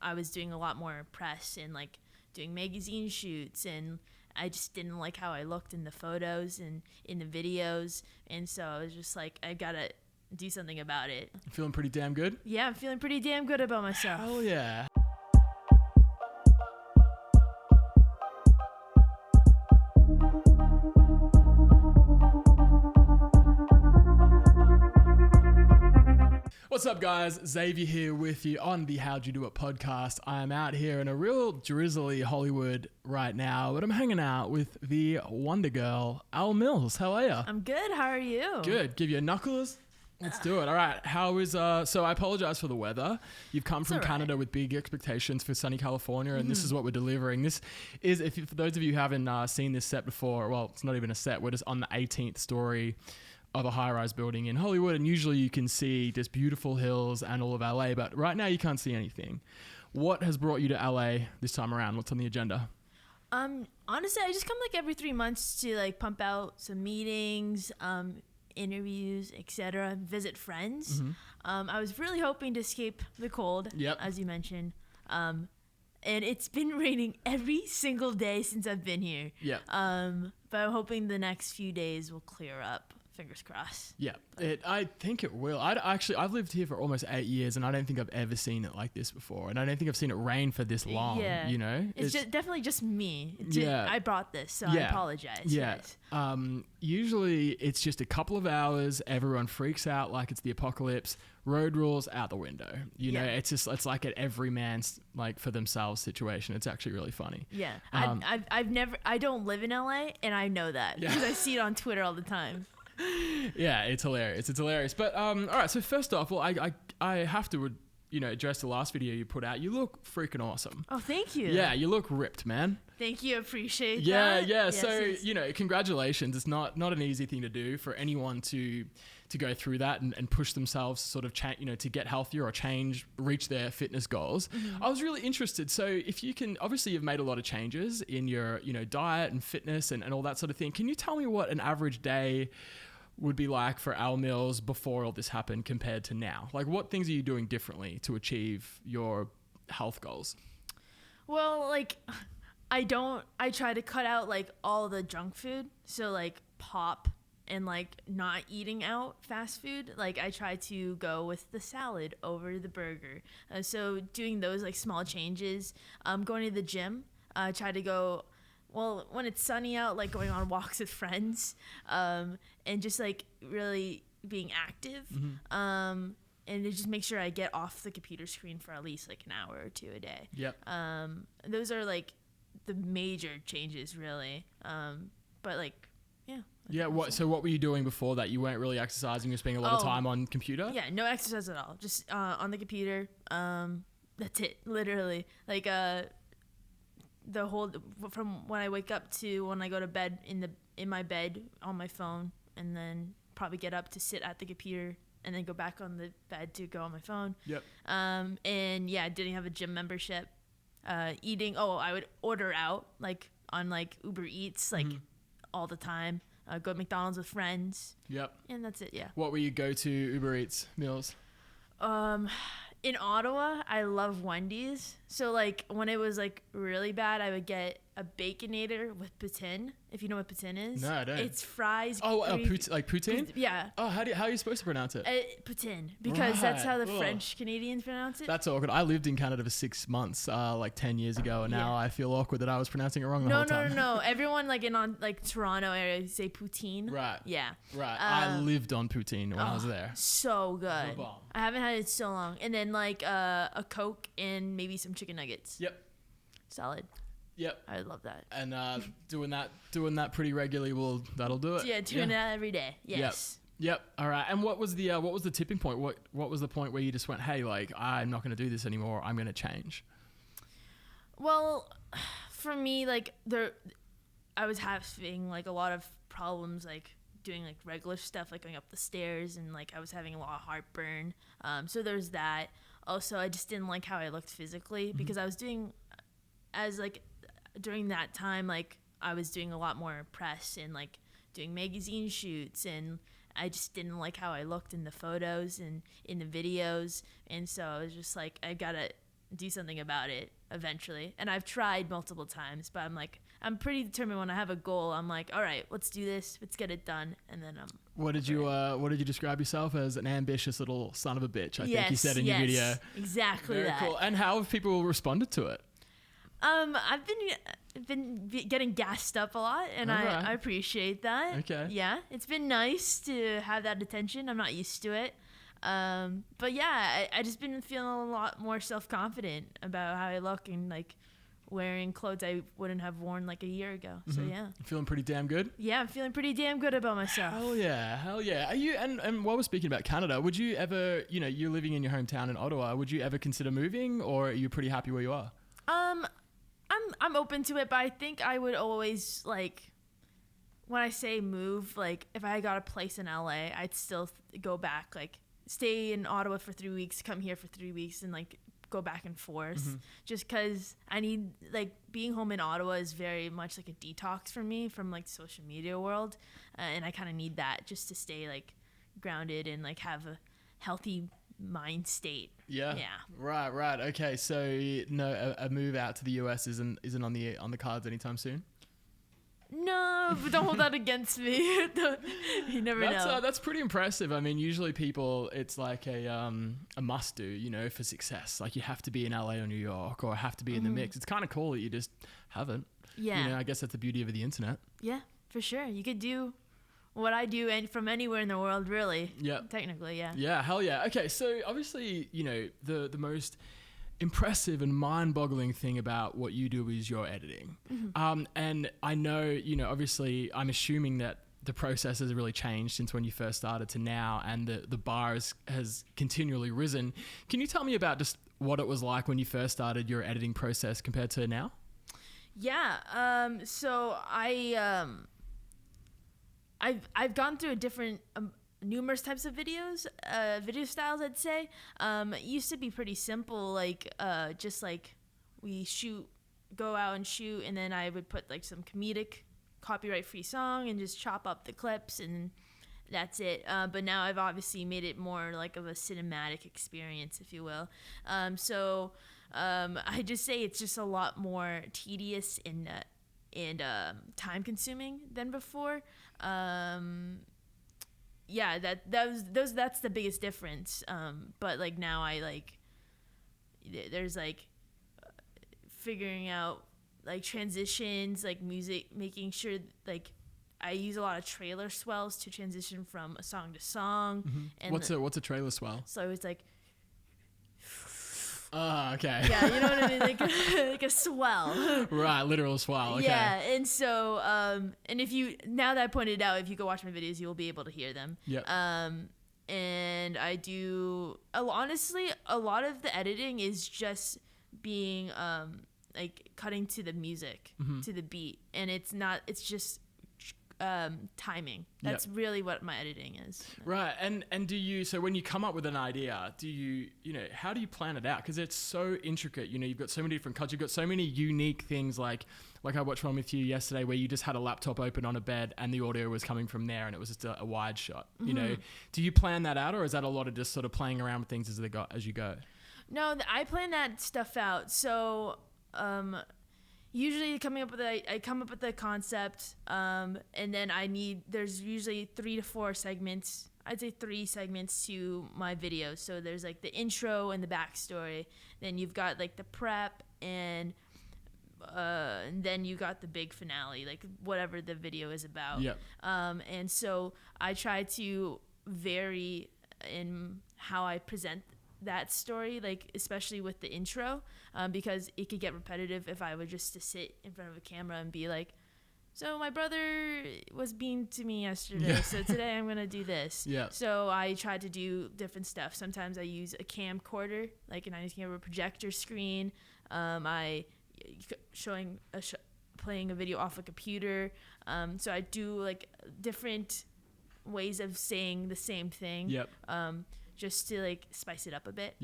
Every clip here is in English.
I was doing a lot more press and like doing magazine shoots, and I just didn't like how I looked in the photos and in the videos. And so I was just like, I gotta do something about it. Feeling pretty damn good? Yeah, I'm feeling pretty damn good about myself. Hell yeah. What's up, guys? Xavier here with you on the How'd You Do It podcast. I am out here in a real drizzly Hollywood right now, but I'm hanging out with the Wonder Girl, Elle Mills. How are you? I'm good. How are you? Good. Give you a knuckles? Let's do it. All right. How is, so I apologize for the weather. You've come from Canada with big expectations for sunny California, and this is what we're delivering. This is, for those of you who haven't seen this set before, well, it's not even a set. We're just on the 18th story of a high-rise building in Hollywood, and usually you can see just beautiful hills and all of LA, but right now you can't see anything. What has brought you to LA this time around? What's on the agenda? Honestly, I just come like every 3 months to like pump out some meetings, interviews, etc., visit friends. I was really hoping to escape the cold, as you mentioned. And it's been raining every single day since I've been here. But I'm hoping the next few days will clear up. Fingers crossed. Yeah, I think it will. I've lived here for almost 8 years, and I don't think I've ever seen it like this before. And I don't think I've seen it rain for this long. Yeah, you know, it's definitely just me. I brought this, so I apologize. Yeah. Usually it's just a couple of hours. Everyone freaks out like it's the apocalypse. Road rules out the window. You know, it's like an every man's like for themselves situation. It's actually really funny. Yeah, I don't live in LA, and I know that because I see it on Twitter all the time. Yeah, it's hilarious. It's hilarious. But all right. So first off, well, I have to address the last video you put out. You look freaking awesome. Oh, thank you. Yeah, you look ripped, man. Thank you. Appreciate that. Yeah. Yes, so congratulations. It's not an easy thing to do for anyone to go through that and push themselves sort of to get healthier or reach their fitness goals. I was really interested. So if you can, obviously you've made a lot of changes in your diet and fitness and all that sort of thing. Can you tell me what an average day would be like for Elle Mills before all this happened compared to now? Like, what things are you doing differently to achieve your health goals? Well, like, I try to cut out like all the junk food. So like pop and like not eating out fast food. Like I try to go with the salad over the burger. So doing those like small changes, going to the gym, try to go, well, when it's sunny out, like going on walks with friends, and just like really being active. And to just make sure I get off the computer screen for at least like an hour or two a day. Those are like the major changes really. But like, So what were you doing before that? You weren't really exercising, you were spending a lot of time on computer? Yeah, no exercise at all. Just on the computer. That's it, literally. Like the whole from when I wake up to when I go to bed in my bed on my phone, and then probably get up to sit at the computer and then go back on the bed to go on my phone. And yeah, I didn't have a gym membership. Eating, I would order out like on like Uber Eats like all the time. Go to McDonald's with friends. And that's it. What were your go-to Uber Eats meals? In Ottawa, I love Wendy's. So like when it was like really bad, I would get a Baconator with poutine. If you know what poutine is. No, I don't. It's fries. Like poutine? Yeah. Oh, how are you supposed to pronounce it? Poutine, because that's how the French Canadians pronounce it. That's awkward. I lived in Canada for 6 months, like 10 years ago, and now I feel awkward that I was pronouncing it wrong the whole time. No. Everyone like in Toronto area say poutine. Right. Yeah. Right. I lived on poutine when I was there. So good. I haven't had it so long. And then like a Coke and maybe some chicken nuggets. Solid. I love that. And doing that pretty regularly that'll do it. Yeah, doing that every day. Yes. Yep. All right. And what was the tipping point? What was the point where you just went, hey, like I'm not going to do this anymore. I'm going to change. Well, for me, like I was having like a lot of problems, like doing like regular stuff, like going up the stairs, and like I was having a lot of heartburn. So there's that. Also, I just didn't like how I looked physically because I was doing during that time, like I was doing a lot more press and like doing magazine shoots, and I just didn't like how I looked in the photos and in the videos. And so I was just like, I gotta do something about it eventually. And I've tried multiple times, but I'm pretty determined when I have a goal. I'm like, all right, let's do this. Let's get it done. And then What did you describe yourself as? An ambitious little son of a bitch, I think you said in your video. Exactly. Very that. cool. And how have people responded to it? I've been getting gassed up a lot, and I appreciate that. Okay. Yeah, it's been nice to have that attention. I'm not used to it. But yeah, I just been feeling a lot more self-confident about how I look and like wearing clothes I wouldn't have worn like a year ago. So yeah. You feeling pretty damn good? Yeah, I'm feeling pretty damn good about myself. Hell yeah. Are you, and while we're speaking about Canada, would you ever, you're living in your hometown in Ottawa, would you ever consider moving, or are you pretty happy where you are? I'm open to it, but I think I would always like, when I say move, like if I got a place in LA, I'd still go back, like stay in Ottawa for 3 weeks, come here for 3 weeks, and like go back and forth. Just because I need, like, being home in Ottawa is very much like a detox for me from like social media world, and I kind of need that just to stay like grounded and like have a healthy mind state. Yeah. Right. Okay, so no, a move out to the US isn't on the cards anytime soon. No, but don't hold that against me. You never know. That's pretty impressive. I mean, usually people, it's like a must do, for success. Like you have to be in LA or New York, or have to be in the mix. It's kind of cool that you just haven't. Yeah. I guess that's the beauty of the internet. Yeah, for sure. You could do what I do and from anywhere in the world, really. Yeah. Technically, yeah. Yeah, hell yeah. Okay, so obviously, the most impressive and mind-boggling thing about what you do is your editing. And I know, obviously, I'm assuming that the process has really changed since when you first started to now, and the bar has continually risen. Can you tell me about just what it was like when you first started your editing process compared to now? Yeah. So I've gone through a different numerous types of video styles, I'd say. It used to be pretty simple, like just like we go out and shoot, and then I would put like some comedic copyright free song and just chop up the clips, and that's it. But now I've obviously made it more like of a cinematic experience, if you will. So I just say it's just a lot more tedious and time consuming than before. Yeah, that's the biggest difference. But like now I like, there's like figuring out like transitions, like music, making sure like I use a lot of trailer swells to transition from a song to song. And what's a trailer swell? So it's like, okay. Yeah, you know what I mean? Like a swell. Right, literal swell. Okay. Yeah, and so, and now that I pointed out, if you go watch my videos, you will be able to hear them. Yep. And I do, honestly, a lot of the editing is just being, like cutting to the music, to the beat. And it's just timing. That's really what my editing is. Right. And so when you come up with an idea, how do you plan it out? Because it's so intricate. You've got so many different cuts. You've got so many unique things, like I watched one with you yesterday where you just had a laptop open on a bed and the audio was coming from there, and it was just a wide shot. Do you plan that out, or is that a lot of just sort of playing around with things as you go? No, I plan that stuff out. So usually I come up with the concept, and then there's usually 3 to 4 segments. I'd say 3 segments to my videos. So there's like the intro and the backstory. Then you've got like the prep, and then you got the big finale, like whatever the video is about. Yep. And so I try to vary in how I present that story, like especially with the intro, because it could get repetitive if I were just to sit in front of a camera and be like, so my brother was mean to me yesterday, so today I'm gonna do this. So I try to do different stuff. Sometimes I use a camcorder, like a 90 camera projector screen. Playing a video off a computer. So I do like different ways of saying the same thing. Just to like spice it up a bit.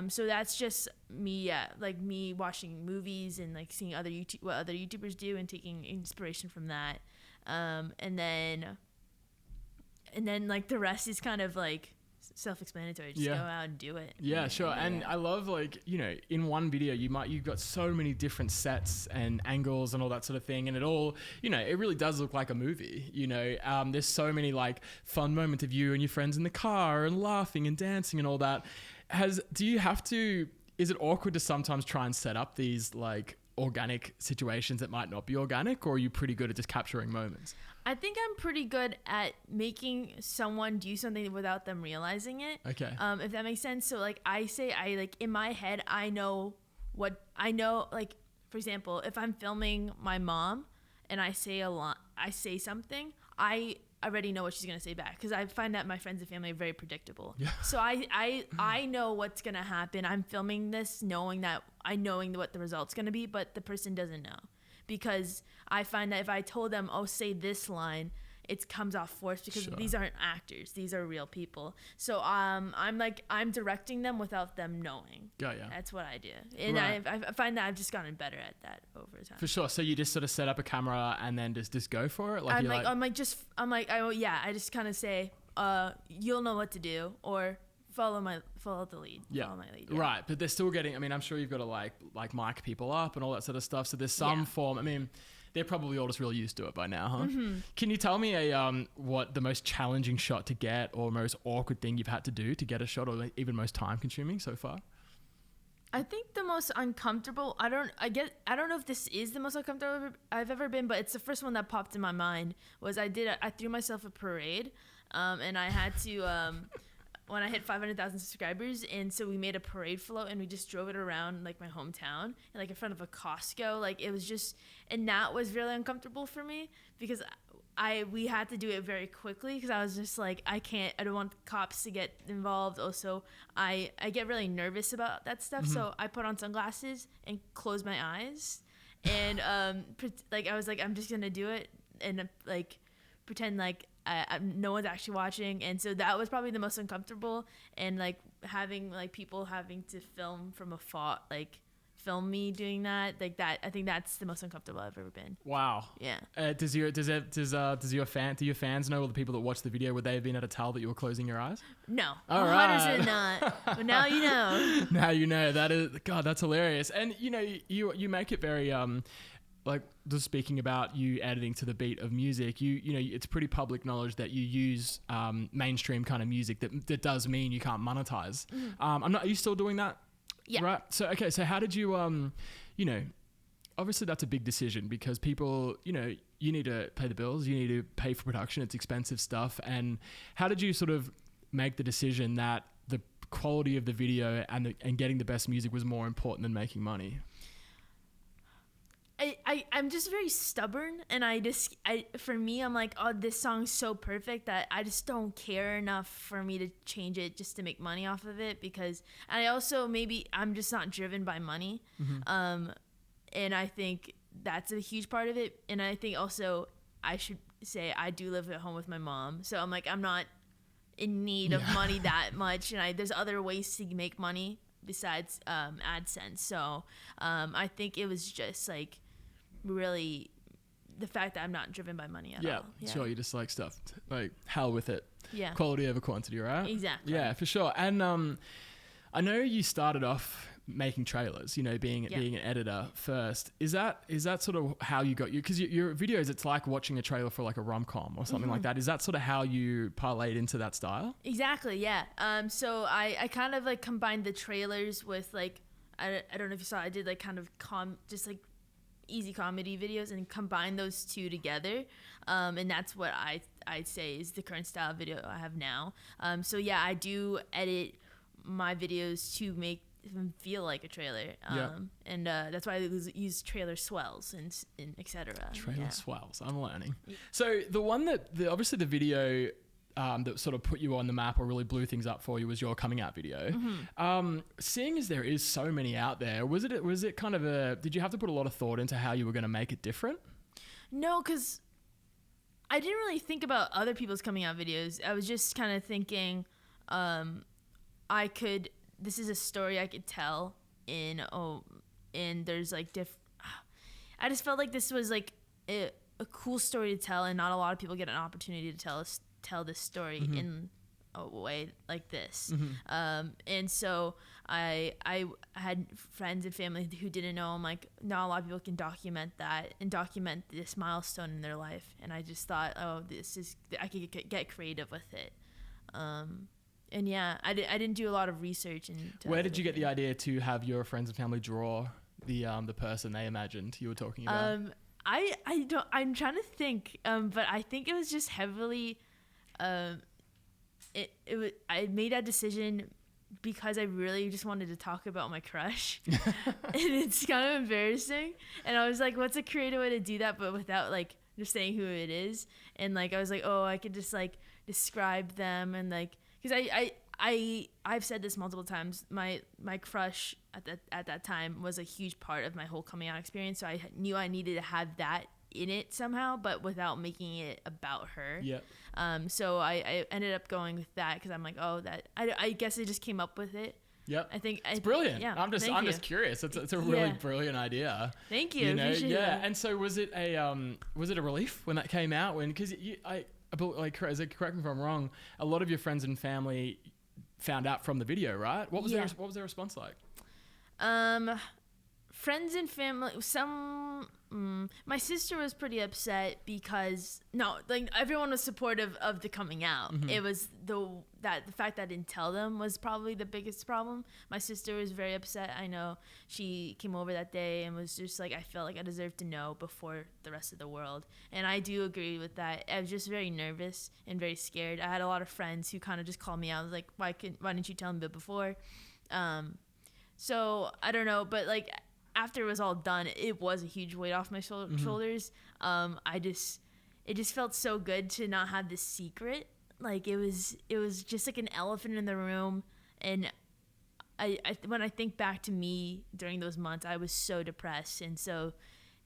So that's just me, like me watching movies and like seeing what other YouTubers do and taking inspiration from that. And then like the rest is kind of like self-explanatory. Just Yeah. go out and do it. Yeah, sure. And I love, like, you know, in one video you've got so many different sets and angles and all that sort of thing, and it all, you know, it really does look like a movie. You know, there's so many like fun moments of you and your friends in the car and laughing and dancing and all that. Is it awkward to sometimes try and set up these like organic situations that might not be organic, or are you pretty good at just capturing moments? I think I'm pretty good at making someone do something without them realizing it. Okay. If that makes sense. So like I like in my head, I know, like, for example, if I'm filming my mom and I say something, I already know what she's going to say back, because I find that my friends and family are very predictable. Yeah. So I know what's going to happen. I'm filming this knowing what the result's going to be, but the person doesn't know, because I find that if I told them, oh, say this line, it comes off forced, because these aren't actors. These are real people. So I'm directing them without them knowing. Got ya. That's what I do. And Right. I find that I've just gotten better at that over time. For sure. So you just sort of set up a camera and then just go for it? I just kind of say, you'll know what to do, or follow the lead. Yeah. Follow my lead. Yeah. Right. But they're still getting, I mean, I'm sure you've got to like mic people up and all that sort of stuff. So there's some form, I mean, they're probably all just really used to it by now, huh? Mm-hmm. Can you tell me what the most challenging shot to get, or most awkward thing you've had to do to get a shot, or like even most time consuming so far? I think the most uncomfortable, I don't know if this is the most uncomfortable I've ever been, but it's the first one that popped in my mind, was I threw myself a parade, and I had to, when I hit 500,000 subscribers, and so we made a parade float and we just drove it around like my hometown and like in front of a Costco. Like it was just, and that was really uncomfortable for me, because we had to do it very quickly, because I was just like, I don't want cops to get involved. Also, I get really nervous about that stuff. Mm-hmm. So I put on sunglasses and closed my eyes, and I was like, I'm just gonna do it and like pretend like no one's actually watching. And so that was probably the most uncomfortable, and like having like people having to film from afar, like film me doing that, like that, I think that's the most uncomfortable I've ever been. Wow. Yeah. Do your fans know, or the people that watch the video, would they have been able to tell that you were closing your eyes? No. All right. 100% not. But now you know. Now you know. That is, God, that's hilarious. And you know, you make it very like, just speaking about you editing to the beat of music, you know, it's pretty public knowledge that you use mainstream kind of music that does mean you can't monetize. Mm. Are you still doing that? Yeah. Right. So, okay. So how did you, you know, obviously that's a big decision, because people, you know, you need to pay the bills, you need to pay for production, it's expensive stuff. And how did you sort of make the decision that the quality of the video and getting the best music was more important than making money? I'm just very stubborn, and for me, I'm like, oh, this song's so perfect that I just don't care enough for me to change it just to make money off of it, because I also, maybe I'm just not driven by money. Mm-hmm. And I think that's a huge part of it. And I think also I should say I do live at home with my mom, so I'm like, I'm not in need of money that much, and there's other ways to make money besides AdSense. So I think it was just like really the fact that I'm not driven by money at all. Yeah, sure. You just like stuff, like hell with it. Yeah. Quality over quantity, right? Exactly. Yeah, for sure. And I know you started off making trailers, you know, being an editor first. Is that sort of how you got because your videos, it's like watching a trailer for like a rom-com or something like that. Is that sort of how you parlayed into that style? Exactly, yeah. So I kind of like combined the trailers with like, I don't know if you saw, I did like kind of just like easy comedy videos and combine those two together. And that's what I'd say is the current style video I have now. So yeah, I do edit my videos to make them feel like a trailer. And that's why I use trailer swells and etc. Trailer swells, I'm learning. Yeah. So the one that obviously the video that sort of put you on the map or really blew things up for you was your coming out video. Seeing as there is so many out there, was it kind of did you have to put a lot of thought into how you were going to make it different? No, because I didn't really think about other people's coming out videos. I was just kind of thinking this is a story I could tell and there's like I just felt like this was like a cool story to tell, and not a lot of people get an opportunity to tell this story in away like this. And so I had friends and family who didn't know. I'm like, not a lot of people can document that and document this milestone in their life. And I just thought, oh, I could get creative with it. And yeah, I didn't do a lot of research. Where did you get the idea to have your friends and family draw the person they imagined you were talking about? I'm trying to think, but I think it was just heavily, I made that decision because I really just wanted to talk about my crush. And it's kind of embarrassing. And I was like, what's a creative way to do that, but without like just saying who it is? And like, I was like, oh, I could just like describe them. And like, because I've said this multiple times, my crush at that time was a huge part of my whole coming out experience. So I knew I needed to have that in it somehow, but without making it about her. Yep. So I ended up going with that because I'm like, oh, that I guess I just came up with it. Yep. I think it's brilliant. Yeah. I'm just curious. It's a really brilliant idea. Thank you. You know, Appreciate that. And so was it a relief when that came out? Because correct me if I'm wrong, a lot of your friends and family found out from the video, right? What was their response like? Friends and family, my sister was pretty upset because everyone was supportive of the coming out. It was the fact that I didn't tell them was probably the biggest problem. My sister was very upset. I know she came over that day and was just like, I felt like I deserved to know before the rest of the world. And I do agree with that. I was just very nervous and very scared. I had a lot of friends who kind of just called me out. I was like, why didn't you tell me before? So I don't know, but like after it was all done, it was a huge weight off my shoulders. It just felt so good to not have this secret. Like it was just like an elephant in the room. And I when I think back to me during those months, I was so depressed. And so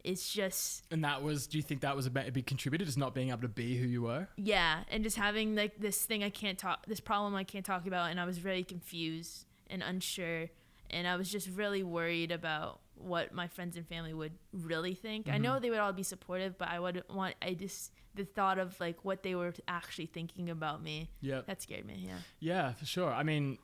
it's just. And do you think that was a big contributor, just not being able to be who you were? Yeah. And just having like this problem I can't talk about. And I was very confused and unsure. And I was just really worried about what my friends and family would really think. I know they would all be supportive, but the thought of like what they were actually thinking about me, that scared me. Yeah, for sure. I mean,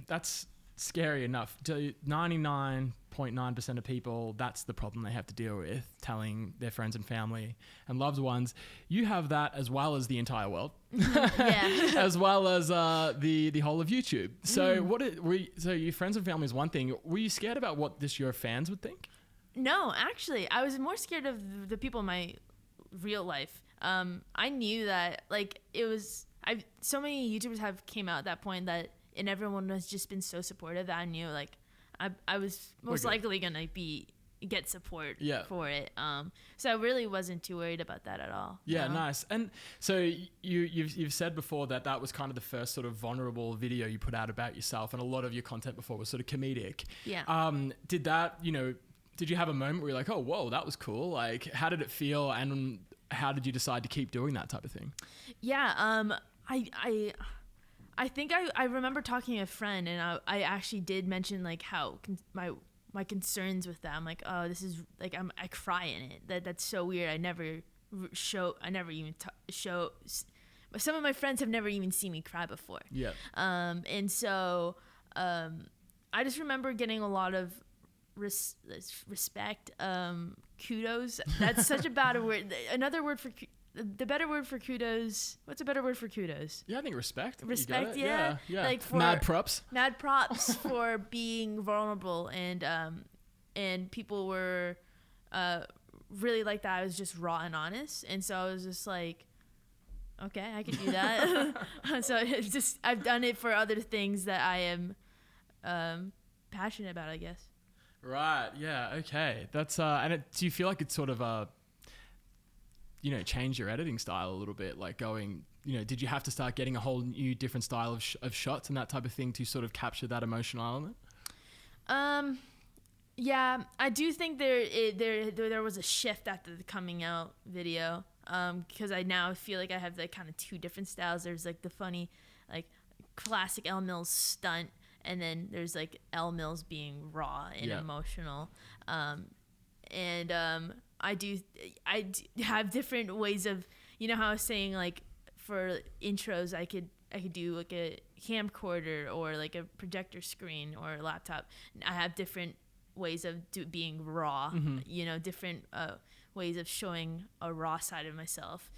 that's scary enough. 99.9% of people, that's the problem they have to deal with, telling their friends and family and loved ones. You have that as well as the entire world. As well as the whole of YouTube. So so your friends and family is one thing. Were you scared about what your fans would think? No, actually, I was more scared of the people in my real life. I knew that like so many YouTubers have came out at that point and everyone has just been so supportive that I knew like I was most likely gonna get support for it. So I really wasn't too worried about that at all. Yeah, no. Nice. And so you've said before that was kind of the first sort of vulnerable video you put out about yourself, and a lot of your content before was sort of comedic. Yeah. Did you have a moment where you're like, oh, whoa, that was cool? Like, how did it feel, and how did you decide to keep doing that type of thing? Yeah. I think I remember talking to a friend, and I actually did mention like how my concerns with that. I'm like, oh, this is like I cry in it. That's so weird. I never even show. Some of my friends have never even seen me cry before. Yeah. And so I just remember getting a lot of respect, kudos. That's such a bad word. Another word for the better word for kudos. What's a better word for kudos? Yeah, I think respect. Respect, yeah. Like mad props. Mad props for being vulnerable, and people were really like that. I was just raw and honest, and so I was just like, okay, I can do that. So it's just I've done it for other things that I am passionate about, I guess. Right. Yeah. Okay. That's do you feel like it's sort of change your editing style a little bit, like going, did you have to start getting a whole new different style of shots and that type of thing to sort of capture that emotional element? Yeah, I do think there was a shift after the coming out video, because I now feel like I have like kind of two different styles. There's like the funny, like classic Elle Mills stunt, and then there's like Elle Mills being raw and emotional. I do have different ways of, how I was saying, like for intros, I could I could do like a camcorder or like a projector screen or a laptop. I have different ways of being raw, you know, different ways of showing a raw side of myself.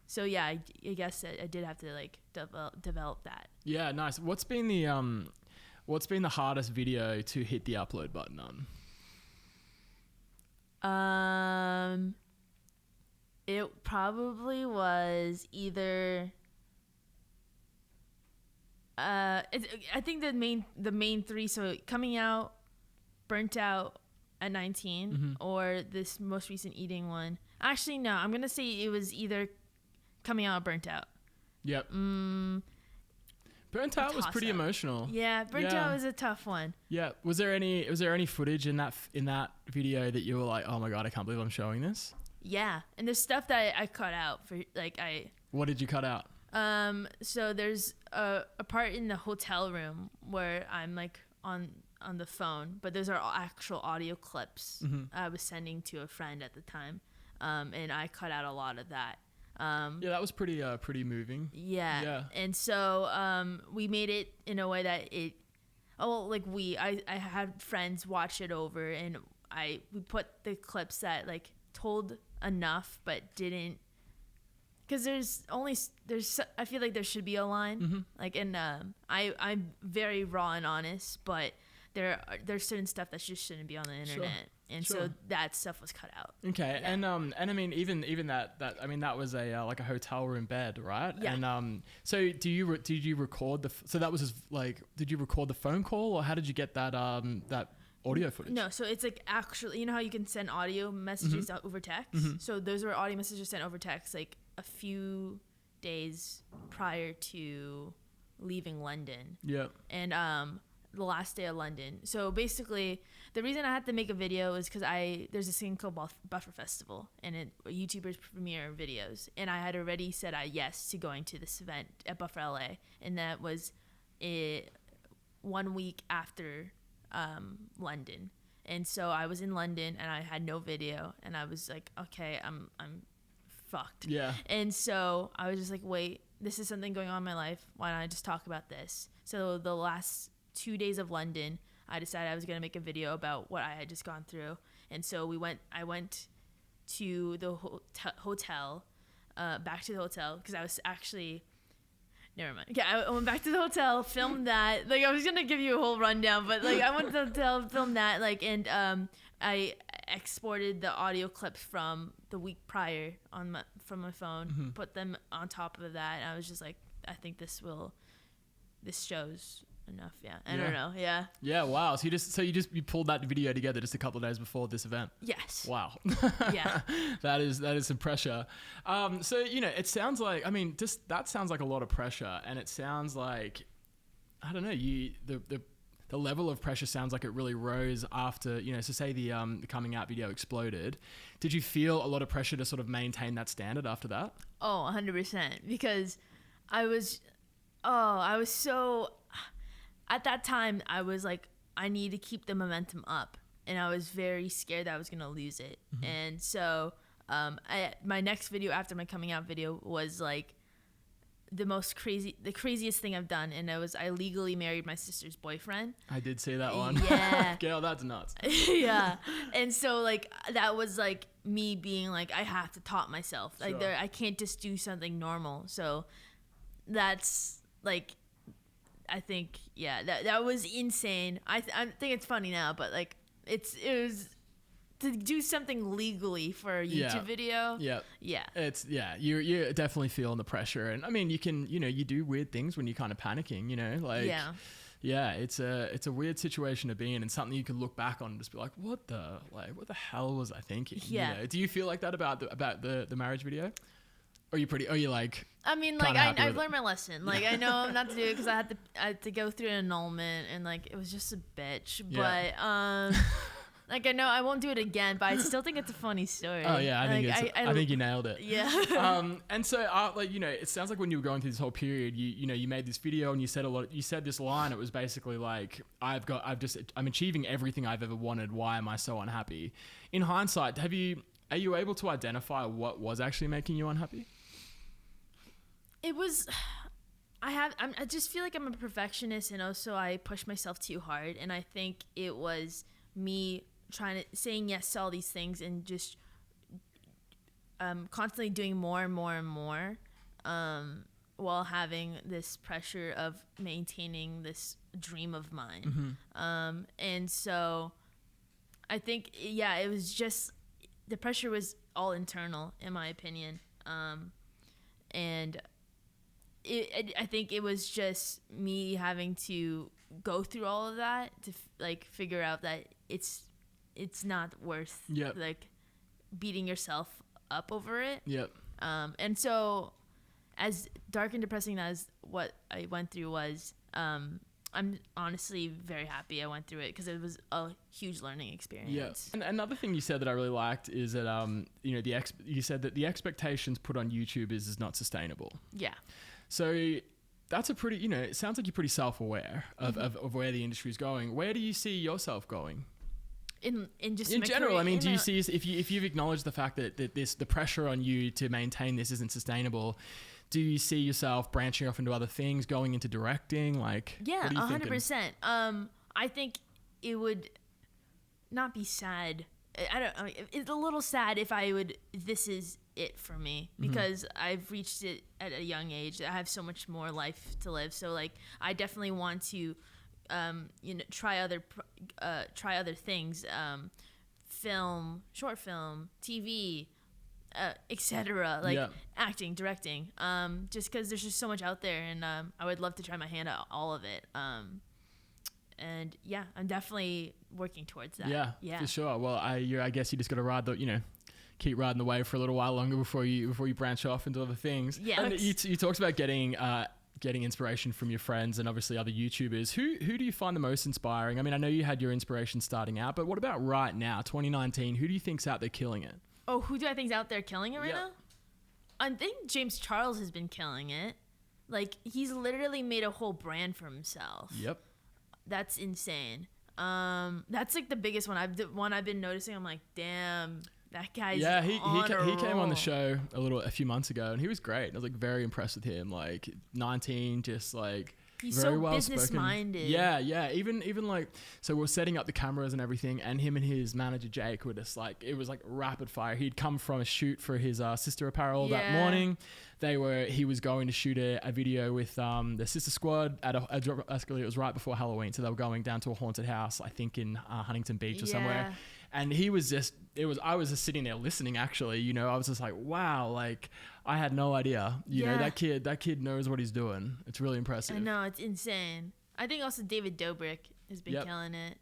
So yeah, I guess I did have to like develop that. Yeah, nice. What's been the hardest video to hit the upload button on? It probably was either I think the main three, so coming out, burnt out at 19, or this most recent eating one. Actually, no, I'm gonna say it was either coming out or burnt out. Yep. Burnt out was pretty emotional. Yeah, burnt out was a tough one. Yeah. Was there any footage in that video that you were like, oh my God, I can't believe I'm showing this? Yeah, and there's stuff that I cut out for like What did you cut out? So there's a part in the hotel room where I'm like on the phone, but those are actual audio clips I was sending to a friend at the time, and I cut out a lot of that. Yeah, that was pretty moving. Yeah. And so we made it in a way that I had friends watch it over, and we put the clips that like told enough but didn't, because I feel like there should be a line, like, and I'm very raw and honest, but there's certain stuff that just shouldn't be on the internet. Sure. And so that stuff was cut out. Okay. Yeah. And I mean, even that I mean, that was a like a hotel room bed, right? Yeah. And so did you record so that was just like, did you record the phone call, or how did you get that that audio footage? No, so it's like, actually, you know how you can send audio messages out over text? So those were audio messages sent over text like a few days prior to leaving London. Yeah. And the last day of London. So basically, the reason I had to make a video is because there's this thing called Buffer Festival, and YouTubers premiere videos, and I had already said yes to going to this event at Buffer LA, and that was 1 week after London. And so I was in London and I had no video, and I was like, okay, I'm fucked. Yeah. And so I was just like, wait, this is something going on in my life. Why don't I just talk about this? So the last 2 days of London, I decided I was going to make a video about what I had just gone through. And so I went to the hotel, back to the hotel, because I was actually, never mind. Yeah, I went back to the hotel, filmed that. Like, I was going to give you a whole rundown, but like, I went to the hotel, filmed that, like, and I exported the audio clips from the week prior from my phone, put them on top of that. And I was just like, I think this shows enough. I don't know. Wow. So you pulled that video together just a couple of days before this event? Yes. Wow. Yeah. that is some pressure. So it sounds like, I mean, just that sounds like a lot of pressure, and it sounds like, I don't know, the level of pressure sounds like it really rose after, so say the coming out video exploded. Did you feel a lot of pressure to sort of maintain that standard after that? Oh, 100%, because I was so, at that time, I was like, I need to keep the momentum up, and I was very scared that I was going to lose it. And so my next video after my coming out video was like the craziest thing I've done, and I legally married my sister's boyfriend. I did see that one. Yeah. Girl, that's nuts. Yeah. And so like that was like me being like, I have to top myself. Like I can't just do something normal. So that's like, I think, that was insane. I think it's funny now, but like it was to do something legally for a YouTube video. Yeah. You're definitely feeling the pressure, and I mean, you can, you do weird things when you're kind of panicking, like, it's a weird situation to be in, and something you can look back on and just be like, what the hell was I thinking? Do you feel like that about the marriage video? Or you like, I mean, like, I've learned my lesson. Like, I know not to do it because I had to go through an annulment, and like it was just a bitch. But like, I know I won't do it again, but I still think it's a funny story. Oh yeah, I think you nailed it. Yeah. And so like, it sounds like when you were going through this whole period, you made this video and you said this line. It was basically like, I'm achieving everything I've ever wanted. Why am I so unhappy? In hindsight, are you able to identify what was actually making you unhappy? It was, I just feel like I'm a perfectionist, and also I push myself too hard. And I think it was me saying yes to all these things and just constantly doing more and more and more, while having this pressure of maintaining this dream of mine. And so I think, it was just, the pressure was all internal, in my opinion. And I think it was just me having to go through all of that to figure out that it's not worth like beating yourself up over it. And so, as dark and depressing as what I went through was, I'm honestly very happy I went through it, because it was a huge learning experience. And another thing you said that I really liked is that you said that the expectations put on YouTube is not sustainable. So that's a pretty, it sounds like you're pretty self-aware of where the industry is going. Where do you see yourself going? In general, career, I mean, do you see, if you've acknowledged the fact that the pressure on you to maintain this isn't sustainable, do you see yourself branching off into other things, going into directing? Like, yeah, 100%. I think it would not be sad. It's a little sad if this is it for me, because I've reached it at a young age. I have so much more life to live. So like, I definitely want to, try other things, film, short film, TV, etc. Like acting, directing, just because there's just so much out there, and I would love to try my hand at all of it. And I'm definitely working towards that. Yeah, for sure. Well, I guess you just got to ride keep riding the wave for a little while longer before you branch off into other things. And you talked about getting inspiration from your friends and obviously other YouTubers. Who do you find the most inspiring? I mean, I know you had your inspiration starting out, but what about right now, 2019? Who do you think's out there killing it? Oh, who do I think's out there killing it right now? I think James Charles has been killing it. Like, he's literally made a whole brand for himself. That's insane. That's like the biggest one I've been noticing. I'm like, damn, that guy's he came on the show a few months ago, and he was great. I was like very impressed with him. Like 19, just like he's very so well business spoken. minded. Yeah. Even like, so we're setting up the cameras and everything, and him and his manager Jake were just like, it was like rapid fire. He'd come from a shoot for his sister apparel that morning. He was going to shoot a video with the Sister Squad at it was right before Halloween, so they were going down to a haunted house, I think in Huntington Beach or somewhere. And I was just sitting there listening, actually. I was just like, wow, like I had no idea. You know, that kid knows what he's doing. It's really impressive. I know, it's insane. I think also David Dobrik has been killing it.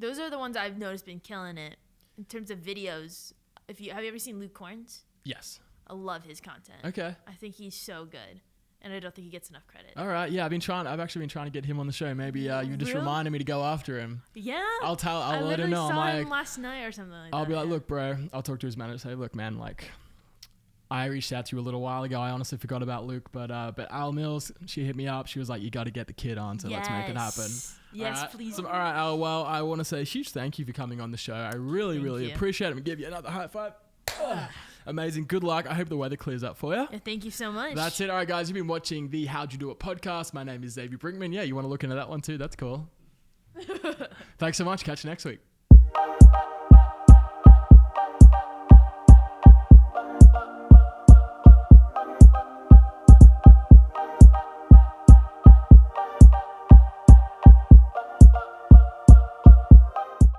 Those are the ones I've noticed been killing it in terms of videos. Have you ever seen Luke Corns? Yes. I love his content. Okay. I think he's so good, and I don't think he gets enough credit. All right. Yeah, I've actually been trying to get him on the show. Maybe you just reminded me to go after him. Yeah. I'll let him know. I saw him last night or something like that. I'll be like, look, bro. I'll talk to his manager. Say, look, man, like, I reached out to you a little while ago. I honestly forgot about Luke, but Elle Mills, she hit me up. She was like, you got to get the kid on, so let's make it happen. Yes, right. please. All right, Elle. Well, I want to say a huge thank you for coming on the show. I really appreciate it. And give you another high five. Amazing. Good luck. I hope the weather clears up for you. Yeah, thank you so much. That's it. All right, guys. You've been watching the How'd You Do It podcast. My name is Xavier Brinkman. Yeah, you want to look into that one too? That's cool. Thanks so much. Catch you next week.